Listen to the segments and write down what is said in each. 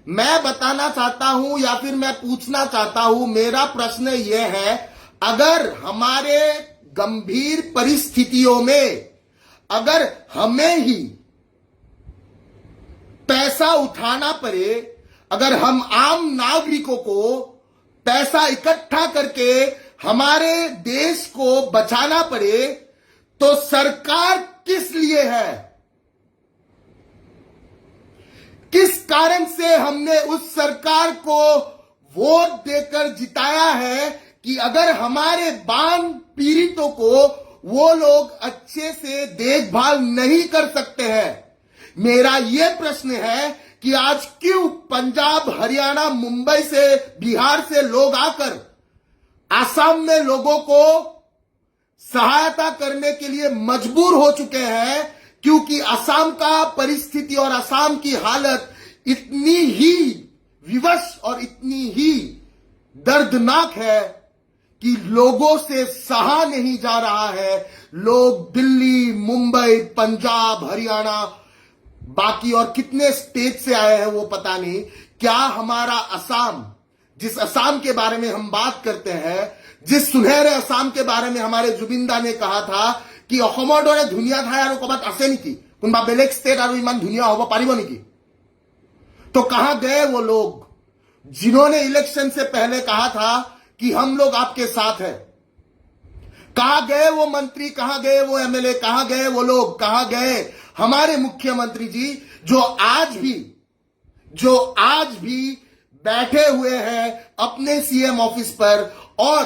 मैं बताना चाहता हूं या फिर मैं पूछना चाहता हूं, मेरा प्रश्न यह है, अगर हमारे गंभीर परिस्थितियों में अगर हमें ही पैसा उठाना पड़े, अगर हम आम नागरिकों को पैसा इकट्ठा करके हमारे देश को बचाना पड़े, तो सरकार किस लिए है? किस कारण से हमने उस सरकार को वोट देकर जिताया है कि अगर हमारे बाढ़ पीड़ितों को वो लोग अच्छे से देखभाल नहीं कर सकते हैं? मेरा यह प्रश्न है कि आज क्यों पंजाब, हरियाणा, मुंबई से, बिहार से लोग आकर आसाम में लोगों को सहायता करने के लिए मजबूर हो चुके हैं, क्योंकि असम का परिस्थिति और असम की हालत इतनी ही विवश और इतनी ही दर्दनाक है कि लोगों से सहा नहीं जा रहा है। लोग दिल्ली, मुंबई, पंजाब, हरियाणा, बाकी और कितने स्टेट से आए हैं वो पता नहीं। क्या हमारा असम, जिस असम के बारे में हम बात करते हैं, जिस सुनहरे असम के बारे में हमारे जुबिनदा ने कहा था कि অসমৰ দৰে ধুনীয়া ঠাই আৰু ক'ৰবাত আছে নেকি, কোনোবা বেলেগ স্টেট আৰু ইমান ধুনীয়া হ'ব পাৰিব নেকি? तो कहां गए वो लोग जिन्होंने इलेक्शन से पहले कहा था कि हम लोग आपके साथ हैं? कहां गए वो मंत्री, कहां गए वो एमएलए, कहां गए वो लोग, कहां गए हमारे मुख्यमंत्री जी जो आज भी बैठे हुए हैं अपने सीएम ऑफिस पर और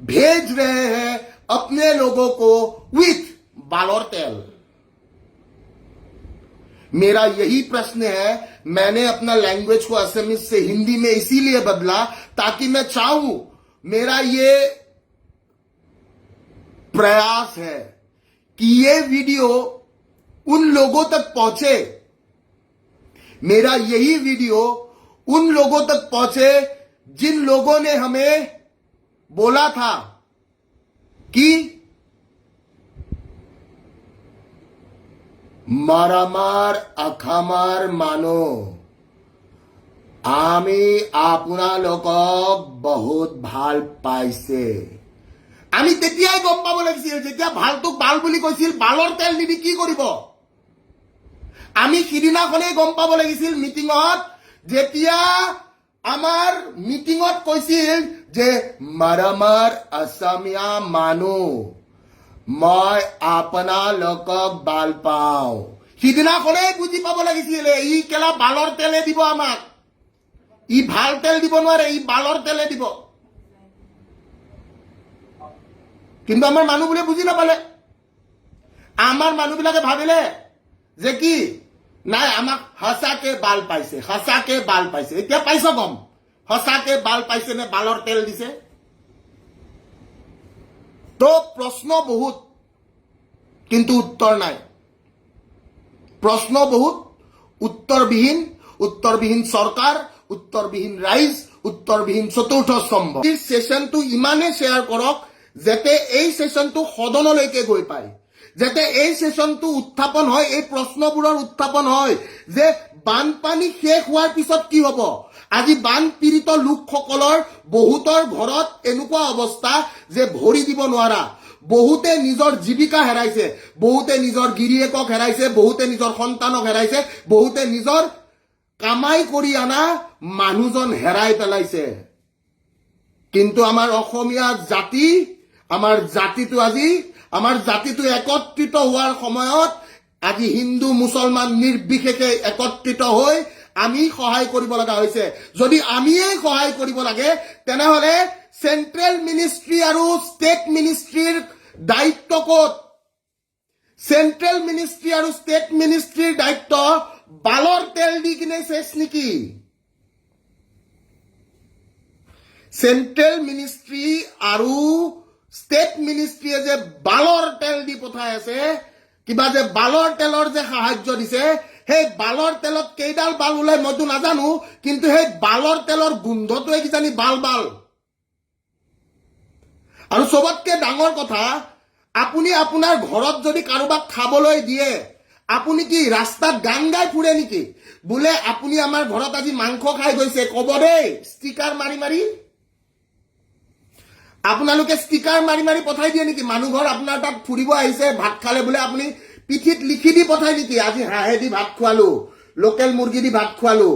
भेज रहे हैं अपने लोगों को विथ बालोर तेल? मेरा यही प्रश्न है। मैंने अपना लैंग्वेज को असमीज से हिंदी में इसीलिए बदला ताकि मैं चाहूं, मेरा ये प्रयास है कि ये वीडियो उन लोगों तक पहुंचे, मेरा यही वीडियो उन लोगों तक पहुंचे जिन लोगों ने हमें बोला था कि মারামার আখামার মানো, আমি আপোনালোকক বহুত ভাল পাইছে। আমি তেতিয়াই গম পাব লাগিছিল, যেতিয়া ভালটোক ভাল বুলি কৈছিল, বালৰ তেল নিদি কি কৰিব। আমি সিদিনাখনেই গম পাব লাগিছিল মিটিঙত, যেতিয়া আমাৰ মিটিঙত কৈছিল যে মাৰামাৰ অসমীয়া মানুহ, মই আপোনালোকক ভাল পাওঁ। সিদিনাখনেই বুজি পাব লাগিছিলে ই কেলা বালৰ তেলে দিব আমাক, ই ভাল তেল দিব নোৱাৰে, ই বালৰ তেলে দিব। কিন্তু আমাৰ মানুহবোৰে বুজি নাপালে। আমাৰ মানুহবিলাকে ভাবিলে যে কি নাই আমাক সঁচাকে বাল পাইছে, সঁচাকে বাল পাইছে। এতিয়া পাইছ গম, সঁচাকে বাল পাইছে নে বালৰ তেল দিছে? তো প্ৰশ্ন বহুত কিন্তু উত্তৰ নাই, প্ৰশ্ন বহুত উত্তৰবিহীন সৰকাৰ, উত্তৰবিহীন ৰাইজ, উত্তৰবিহীন চতুৰ্থ স্তম্ভ। সেশনটো ইমানে শ্বেয়াৰ কৰক যাতে এই সেশনটো সদনলৈকে গৈ পায়, যাতে এই সেশনটো উত্থাপন হয়, এই প্ৰশ্নবোৰৰ উত্থাপন হয় যে বানপানী শেষ হোৱাৰ পিছত কি হ'ব। আজি বান পীড়িত লোকসকলৰ বহুতৰ ঘৰত এনেকুৱা অৱস্থা যে ভৰি দিব নোৱাৰা, বহুতে নিজৰ জীৱিকা হেৰাইছে, বহুতে নিজৰ গিৰিয়েকক হেৰাইছে, বহুতে নিজৰ সন্তানক হেৰাইছে, বহুতে নিজৰ কামাই কৰি আনা মানুহজন হেৰাই পেলাইছে। কিন্তু আমাৰ অসমীয়া জাতি, আমাৰ জাতিটো একত্ৰিত হোৱাৰ সময়ত আজি হিন্দু মুছলমান নিৰ্বিশেষে একত্ৰিত হৈ আমি সহায় কৰিব লগা হৈছে। যদি আমিয়েই সহায় কৰিব লাগে তেনেহলে সেন্ট্ৰেল মিনিষ্ট্ৰী আৰু ষ্টেট মিনিষ্ট্ৰীৰ দায়িত্ব ক'ত? সেন্ট্ৰেল মিনিষ্ট্ৰী আৰু ষ্টেট মিনিষ্ট্ৰীৰ দায়িত্ব বালৰ তেল দি কিনে শেষ নেকি? সেন্ট্ৰেল মিনিষ্ট্ৰী আৰু ষ্টেট মিনিষ্ট্ৰীয়ে যে বালৰ তেল দি পঠাই আছে, কিবা যে বালৰ তেলৰ যে সাহায্য দিছে, সেই বালৰ তেলত কেইডাল বাল ওলাই মইতো নাজানো, কিন্তু সেই বালৰ তেলৰ গোন্ধটোৱে কিজানি বাল। আৰু চবতকে ডাঙৰ কথা, আপুনি আপোনাৰ ঘৰত যদি কাৰোবাক খাবলৈ দিয়ে, আপুনি কি ৰাস্তাত গান গাই ফুৰে নেকি বোলে আপুনি আমাৰ ঘৰত আজি মাংস খাই গৈছে কব দেই ষ্টিকাৰ মাৰি মাৰি আপোনালোকে ষ্টিকাৰ মাৰি মাৰি পঠাই দিয়ে নেকি মানুহ ঘৰ আপোনাৰ তাত ফুৰিব আহিছে ভাত খালে বোলে আপুনি পিঠিত লিখি দি পঠাই নেকি আজি হাঁহেদি ভাত খোৱালো লোকেল মুৰ্গী দি ভাত খোৱালো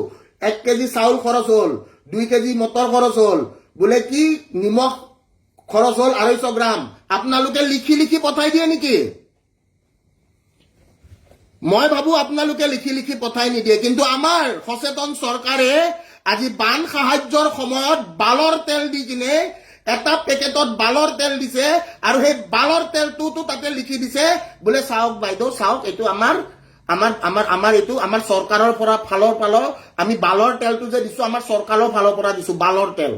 1 কেজি চাউল খৰচ হ'ল 2 কেজি মটৰ খৰচ হ'ল বোলে কি নিমখ খৰচ হ'ল 250 গ্ৰাম আপোনালোকে লিখি লিখি পঠাই দিয়ে নেকি মই ভাবো আপোনালোকে লিখি লিখি পঠাই নিদিয়ে কিন্তু আমাৰ সচেতন চৰকাৰে আজি বান সাহায্যৰ সময়ত বালৰ তেল দি কিনে এটা পেকেটত বালৰ তেল দিছে আৰু সেই বালৰ তেলটো তাতে লিখি দিছে বোলে চাওক বাইদেউ চাওক এইটো আমাৰ এইটো আমাৰ চৰকাৰৰ পৰা ফালৰ আমি বালৰ তেলটো যে দিছো আমাৰ চৰকাৰৰ ফালৰ পৰা দিছো বালৰ তেল